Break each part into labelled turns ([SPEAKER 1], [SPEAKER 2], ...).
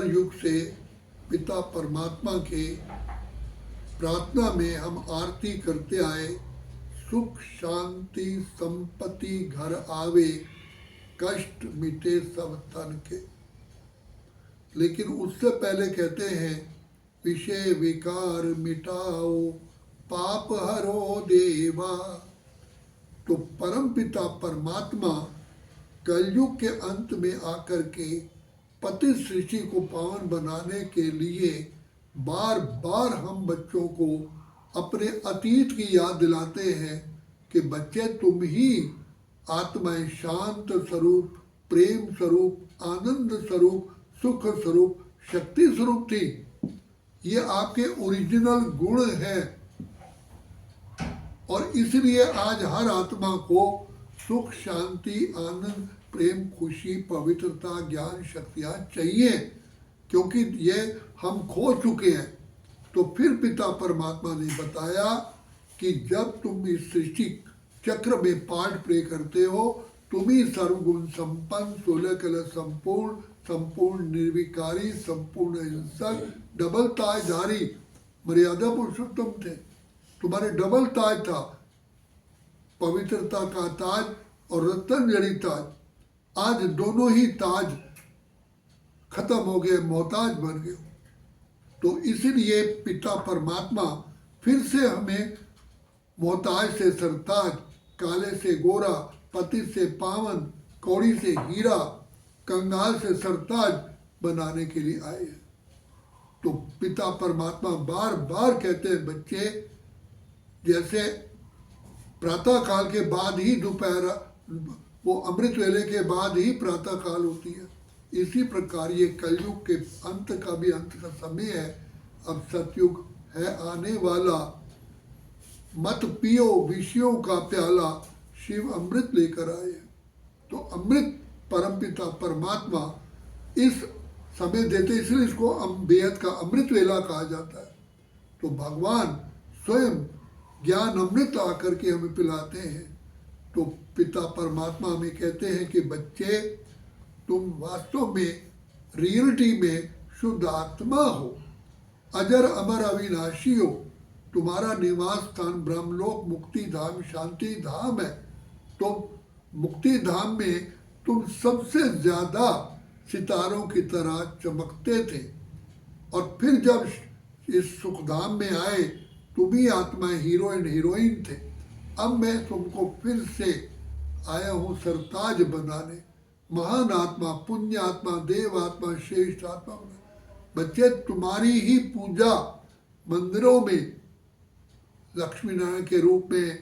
[SPEAKER 1] कल युग से पिता परमात्मा के प्रार्थना में हम आरती करते आए, सुख शांति संपत्ति घर आवे, कष्ट मिटे सब तन के। लेकिन उससे पहले कहते हैं, विषय विकार मिटाओ पाप हरो देवा। तो परम पिता परमात्मा कलयुग के अंत में आकर के पति सृष्टि को पावन बनाने के लिए बार बार हम बच्चों को अपने अतीत की याद दिलाते हैं कि बच्चे तुम ही आत्माएं शांत स्वरूप, प्रेम स्वरूप, आनंद स्वरूप, सुख स्वरूप, शक्ति स्वरूप थी। ये आपके ओरिजिनल गुण हैं और इसलिए आज हर आत्मा को सुख शांति आनंद प्रेम खुशी पवित्रता ज्ञान शक्तियाँ चाहिए, क्योंकि ये हम खो चुके हैं। तो फिर पिता परमात्मा ने बताया कि जब तुम इस सृष्टि चक्र में पार्ट प्ले करते हो, तुम ही सर्वगुण संपन्न, सोलह कला संपूर्ण, संपूर्ण निर्विकारी, संपूर्ण अहिंसक, डबल ताजधारी, मर्यादा पुरुषोत्तम थे। तुम्हारे डबल ताज था, पवित्रता का ताज और रत्न जड़ी ताज। आज दोनों ही ताज खत्म हो गए, मोहताज बन गए। तो इसीलिए पिता परमात्मा फिर से हमें मोहताज से सरताज, काले से गोरा, पति से पावन, कौड़ी से हीरा, कंगाल से सरताज बनाने के लिए आए हैं। तो पिता परमात्मा बार बार कहते हैं, बच्चे जैसे प्रातः काल के बाद ही दोपहर, वो अमृत वेले के बाद ही प्रातः काल होती है, इसी प्रकार ये कलयुग के अंत का भी अंत का समय है। अब सतयुग है आने वाला, मत पियो विषयों का प्याला, शिव अमृत लेकर आए। तो अमृत परमपिता परमात्मा इस समय देते, इसलिए इसको बेहद का अमृत वेला कहा जाता है। तो भगवान स्वयं ज्ञान अमृत आकर के हमें पिलाते हैं। तो पिता परमात्मा हमें कहते हैं कि बच्चे तुम वास्तव में रियलिटी में शुद्ध आत्मा हो, अजर अमर अविनाशी हो। तुम्हारा निवास स्थान ब्रह्मलोक मुक्ति धाम शांति धाम है। तो मुक्ति धाम में तुम सबसे ज्यादा सितारों की तरह चमकते थे, और फिर जब इस सुखधाम में आए, तुम ही आत्मा हीरो एंड हीरोइन थे। अब मैं तुमको फिर से आया हूँ सरताज बनाने, महान आत्मा, पुण्य आत्मा, देव आत्मा, श्रेष्ठ आत्मा। बच्चे तुम्हारी ही पूजा मंदिरों में लक्ष्मी नारायण के रूप में,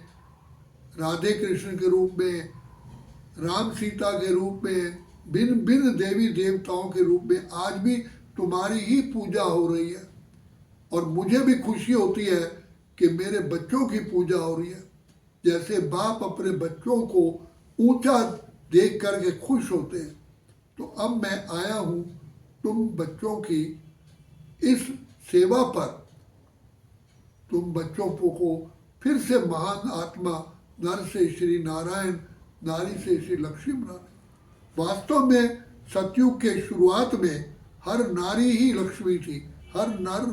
[SPEAKER 1] राधे कृष्ण के रूप में, राम सीता के रूप में, भिन्न भिन्न देवी देवताओं के रूप में आज भी तुम्हारी ही पूजा हो रही है। और मुझे भी खुशी होती है कि मेरे बच्चों की पूजा हो रही है। जैसे बाप अपने बच्चों को ऊंचा देख करके खुश होते हैं, तो अब मैं आया हूँ तुम बच्चों की इस सेवा पर। तुम बच्चों को फिर से महान आत्मा, नर से श्री नारायण, नारी से श्री लक्ष्मी नारायण। वास्तव में सतयुग के शुरुआत में हर नारी ही लक्ष्मी थी, हर नर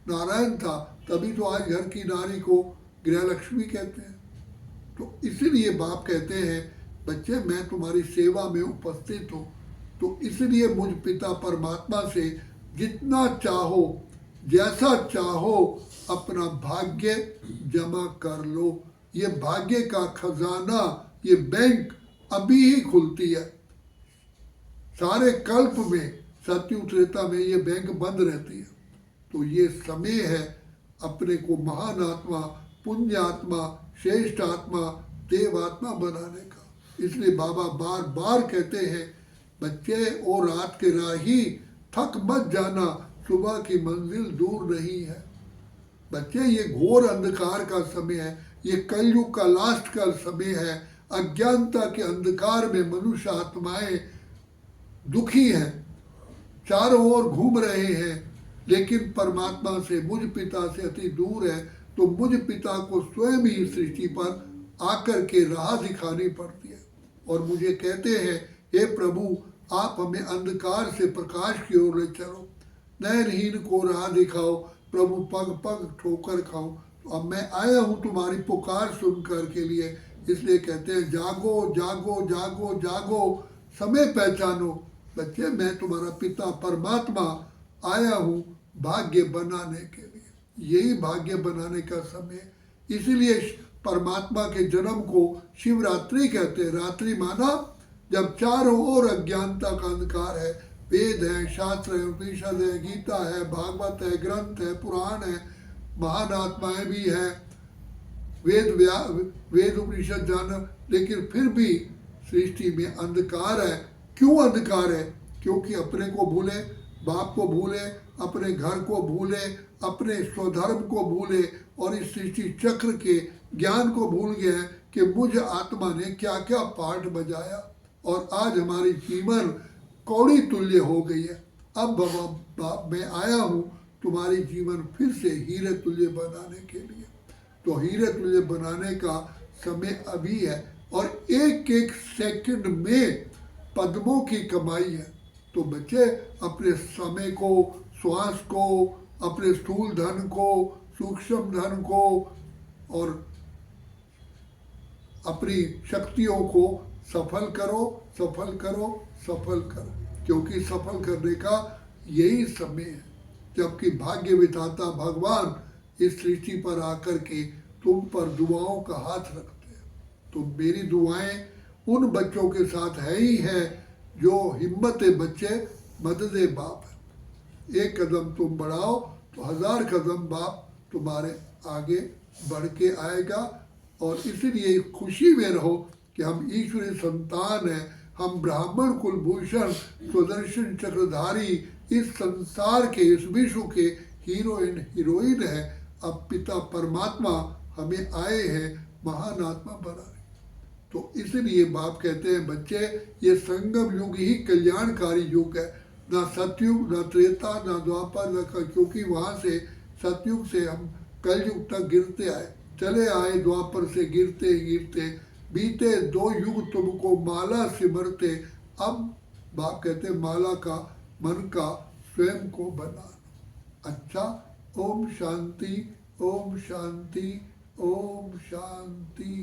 [SPEAKER 1] नारायण था। तभी तो आज घर की नारी को गृह लक्ष्मी कहते हैं। तो इसीलिए बाप कहते हैं, बच्चे मैं तुम्हारी सेवा में उपस्थित हूँ। तो इसलिए मुझ पिता परमात्मा से जितना चाहो, जैसा चाहो, अपना भाग्य जमा कर लो। ये भाग्य का खजाना, ये बैंक अभी ही खुलती है। सारे कल्प में, सतयुग त्रेता में ये बैंक बंद रहती है। तो ये समय है अपने को महान आत्मा, पुण्य आत्मा, श्रेष्ठ आत्मा, देव आत्मा बनाने का। इसलिए बाबा बार बार कहते हैं, बच्चे ओ रात के राही, थक मत जाना, सुबह की मंजिल दूर नहीं है। बच्चे ये घोर अंधकार का समय है, ये कलयुग का लास्ट का समय है। अज्ञानता के अंधकार में मनुष्य आत्माएं दुखी हैं, चारों ओर घूम रहे हैं, लेकिन परमात्मा से, मुझ पिता से अति दूर है। तो मुझ पिता को स्वयं ही सृष्टि पर आकर के राह दिखानी पड़ती है। और मुझे कहते हैं, हे प्रभु आप हमें अंधकार से प्रकाश की ओर ले चलो, नयनहीन को राह दिखाओ, प्रभु पग पग ठोकर खाओ। तो अब मैं आया हूँ तुम्हारी पुकार सुनकर के लिए, इसलिए कहते हैं जागो जागो जागो जागो, समय पहचानो। बच्चे मैं तुम्हारा पिता परमात्मा आया हूँ भाग्य बनाने के लिए, यही भाग्य बनाने का समय। इसीलिए परमात्मा के जन्म को शिवरात्रि कहते हैं। रात्रि माना जब चारों ओर अज्ञानता का अंधकार है, वेद है, शास्त्र है, उपनिषद है, गीता है, भागवत है, ग्रंथ है, पुराण है, महान आत्माएं भी है, वेद उपनिषद जाना, लेकिन फिर भी सृष्टि में अंधकार है। क्यों अंधकार है? क्योंकि अपने को भूले, बाप को भूले, अपने घर को भूले, अपने स्वधर्म को भूले और इस सृष्टि चक्र के ज्ञान को भूल गए हैं कि मुझ आत्मा ने क्या क्या पार्ट बजाया और आज हमारी जीवन कौड़ी तुल्य हो गई है। अब बाबा मैं आया हूँ तुम्हारी जीवन फिर से हीरे तुल्य बनाने के लिए। तो हीरे तुल्य बनाने का समय अभी है और एक एक सेकंड में पद्मों की कमाई है। तो बच्चे अपने समय को, श्वास को, अपने स्थूल धन को, सूक्ष्म धन को और अपनी शक्तियों को सफल करो, सफल करो, सफल करो, क्योंकि सफल करने का यही समय है जबकि भाग्य विधाता भगवान इस सृष्टि पर आकर के तुम पर दुआओं का हाथ रखते हैं। तो मेरी दुआएं उन बच्चों के साथ है ही है जो हिम्मत बच्चे मदद बाप है। एक कदम तुम बढ़ाओ तो 1000 कदम बाप तुम्हारे आगे बढ़ के आएगा। और इसलिए खुशी में रहो कि हम ईश्वरीय संतान हैं, हम ब्राह्मण कुलभूषण सुदर्शन चक्रधारी इस संसार के, इस विश्व के हीरोइन है। अब पिता परमात्मा हमें आए हैं महान आत्मा बनाने। तो इसलिए बाप कहते हैं बच्चे ये संगम युग ही कल्याणकारी युग है, ना सतयुग, ना त्रेता, ना द्वापर, ना क्योंकि वहाँ से सतयुग से हम कलयुग तक गिरते आए, चले आए द्वापर से गिरते गिरते, बीते 2 युग तुमको माला सिमरते। अब बाप कहते माला का मन का स्वयं को बना। अच्छा, ओम शांति, ओम शांति, ओम शांति।